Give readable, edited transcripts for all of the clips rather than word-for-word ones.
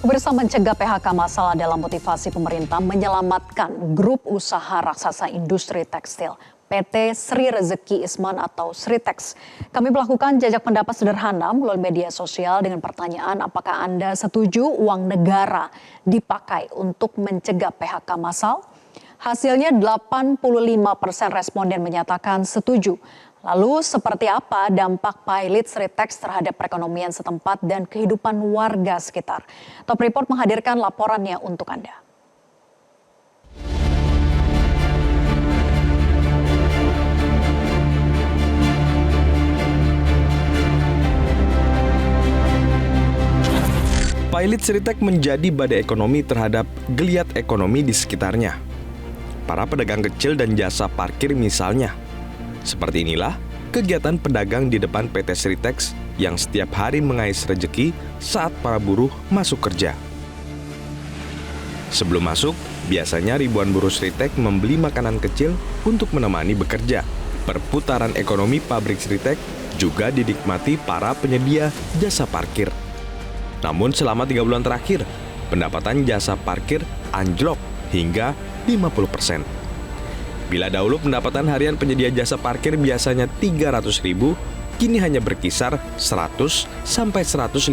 Pemirsa, mencegah PHK massal adalah motivasi pemerintah menyelamatkan grup usaha raksasa industri tekstil PT Sri Rezeki Isman atau Sritex. Kami melakukan jajak pendapat sederhana melalui media sosial dengan pertanyaan apakah Anda setuju uang negara dipakai untuk mencegah PHK massal? Hasilnya 85% responden menyatakan setuju. Lalu seperti apa dampak pilot Sritex terhadap perekonomian setempat dan kehidupan warga sekitar? Top Report menghadirkan laporannya untuk Anda. Pilot Sritex menjadi badai ekonomi terhadap geliat ekonomi di sekitarnya. Para pedagang kecil dan jasa parkir misalnya. Seperti inilah kegiatan pedagang di depan PT Sritex yang setiap hari mengais rejeki saat para buruh masuk kerja. Sebelum masuk, biasanya ribuan buruh Sritex membeli makanan kecil untuk menemani bekerja. Perputaran ekonomi pabrik Sritex juga dinikmati para penyedia jasa parkir. Namun selama 3 bulan terakhir, pendapatan jasa parkir anjlok hingga 50%. Bila dahulu pendapatan harian penyedia jasa parkir biasanya 300.000, kini hanya berkisar 100 sampai 150.000.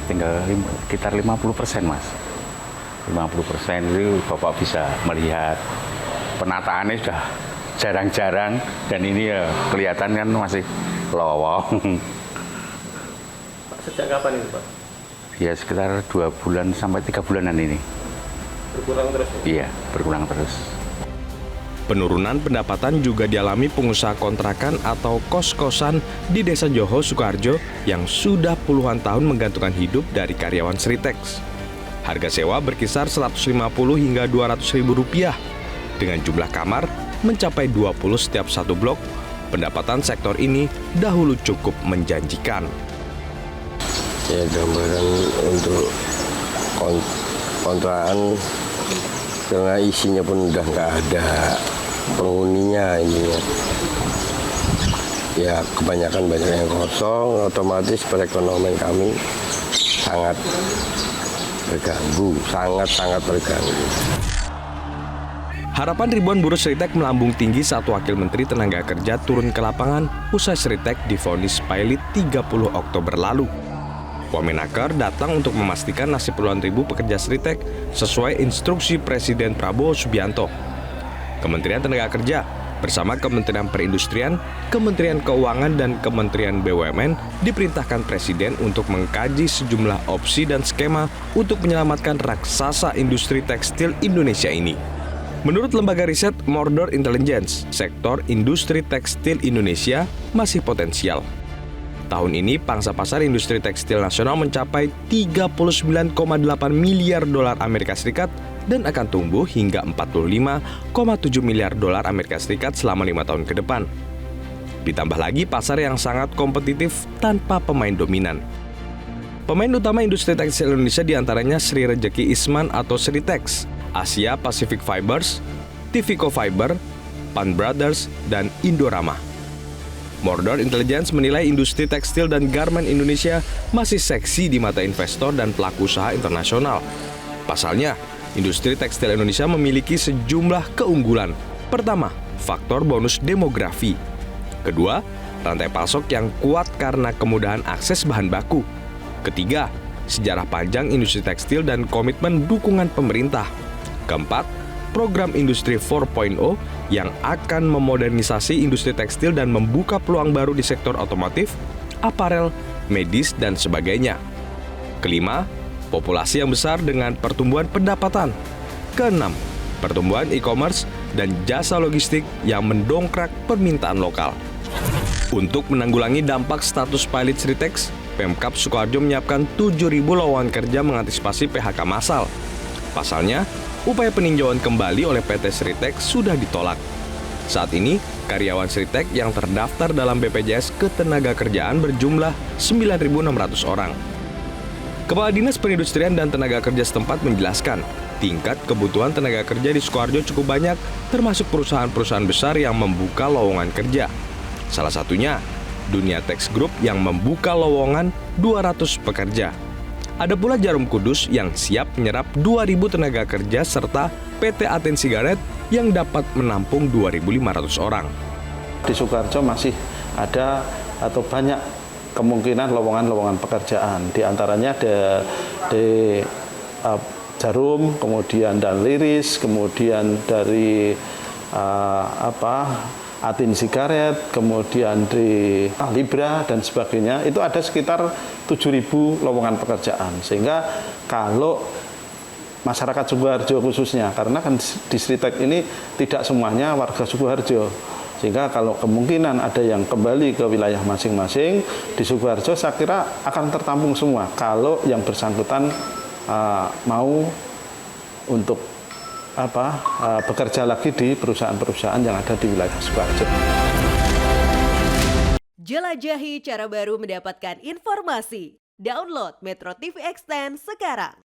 Tinggal sekitar 50%, Mas. 50% itu Bapak bisa melihat penataannya sudah jarang-jarang dan ini ya kelihatan kan masih lowong. Sejak kapan itu, Pak? Ya sekitar 2 bulan sampai 3 bulanan ini. Berkurang terus? Iya, berkurang terus. Penurunan pendapatan juga dialami pengusaha kontrakan atau kos-kosan di Desa Joho, Sukoharjo yang sudah puluhan tahun menggantungkan hidup dari karyawan Sritex. Harga sewa berkisar 150 hingga 200.000 rupiah. Dengan jumlah kamar mencapai 20 setiap satu blok, pendapatan sektor ini dahulu cukup menjanjikan. Ya, gambaran untuk kontrakan karena isinya pun udah nggak ada penghuninya ini ya kebanyakan banyak yang kosong, otomatis perekonomian kami sangat terganggu, sangat terganggu. Harapan ribuan buruh Sritex melambung tinggi saat Wakil Menteri Tenaga Kerja turun ke lapangan usai Sritex divonis pilot 30 Oktober lalu. Wamenaker datang untuk memastikan nasib puluhan ribu pekerja Sritex sesuai instruksi Presiden Prabowo Subianto. Kementerian Tenaga Kerja bersama Kementerian Perindustrian, Kementerian Keuangan, dan Kementerian BUMN diperintahkan Presiden untuk mengkaji sejumlah opsi dan skema untuk menyelamatkan raksasa industri tekstil Indonesia ini. Menurut lembaga riset Mordor Intelligence, sektor industri tekstil Indonesia masih potensial. Tahun ini, pangsa pasar industri tekstil nasional mencapai 39,8 miliar dolar Amerika Serikat dan akan tumbuh hingga 45,7 miliar dolar Amerika Serikat selama 5 tahun ke depan. Ditambah lagi pasar yang sangat kompetitif tanpa pemain dominan. Pemain utama industri tekstil Indonesia diantaranya Sri Rezeki Isman atau Sritex, Asia Pacific Fibers, Tivico Fiber, Pan Brothers, dan Indorama. Mordor Intelligence menilai industri tekstil dan garmen Indonesia masih seksi di mata investor dan pelaku usaha internasional. Pasalnya, industri tekstil Indonesia memiliki sejumlah keunggulan. Pertama, faktor bonus demografi. Kedua, rantai pasok yang kuat karena kemudahan akses bahan baku. Ketiga, sejarah panjang industri tekstil dan komitmen dukungan pemerintah. Keempat, program Industri 4.0 yang akan memodernisasi industri tekstil dan membuka peluang baru di sektor otomotif, aparel, medis, dan sebagainya. Kelima, populasi yang besar dengan pertumbuhan pendapatan. Keenam, pertumbuhan e-commerce dan jasa logistik yang mendongkrak permintaan lokal. Untuk menanggulangi dampak status pilot Sritex, Pemkab Sukoharjo menyiapkan 7.000 lowongan kerja mengantisipasi PHK massal. Pasalnya, upaya peninjauan kembali oleh PT Sritex sudah ditolak. Saat ini, karyawan Sritex yang terdaftar dalam BPJS Ketenagakerjaan berjumlah 9.600 orang. Kepala Dinas Perindustrian dan Tenaga Kerja setempat menjelaskan, tingkat kebutuhan tenaga kerja di Sukoharjo cukup banyak, termasuk perusahaan-perusahaan besar yang membuka lowongan kerja. Salah satunya, Dunia Tex Group yang membuka lowongan 200 pekerja. Ada pula Jarum Kudus yang siap menyerap 2.000 tenaga kerja serta PT Aten Sigaret yang dapat menampung 2.500 orang. Di Sukoharjo masih ada atau banyak kemungkinan lowongan-lowongan pekerjaan. Di antaranya di Jarum, kemudian dan Liris, kemudian dari Aten Sigaret, kemudian di Libra dan sebagainya. Itu ada sekitar 7.000 lowongan pekerjaan. Sehingga kalau masyarakat Sukoharjo khususnya, karena kan di Sritek ini tidak semuanya warga Sukoharjo. Sehingga kalau kemungkinan ada yang kembali ke wilayah masing-masing di Sukoharjo, saya kira akan tertampung semua kalau yang bersangkutan mau untuk bekerja lagi di perusahaan-perusahaan yang ada di wilayah Sukoharjo. Jelajahi cara baru mendapatkan informasi. Download Metro TV Extend sekarang.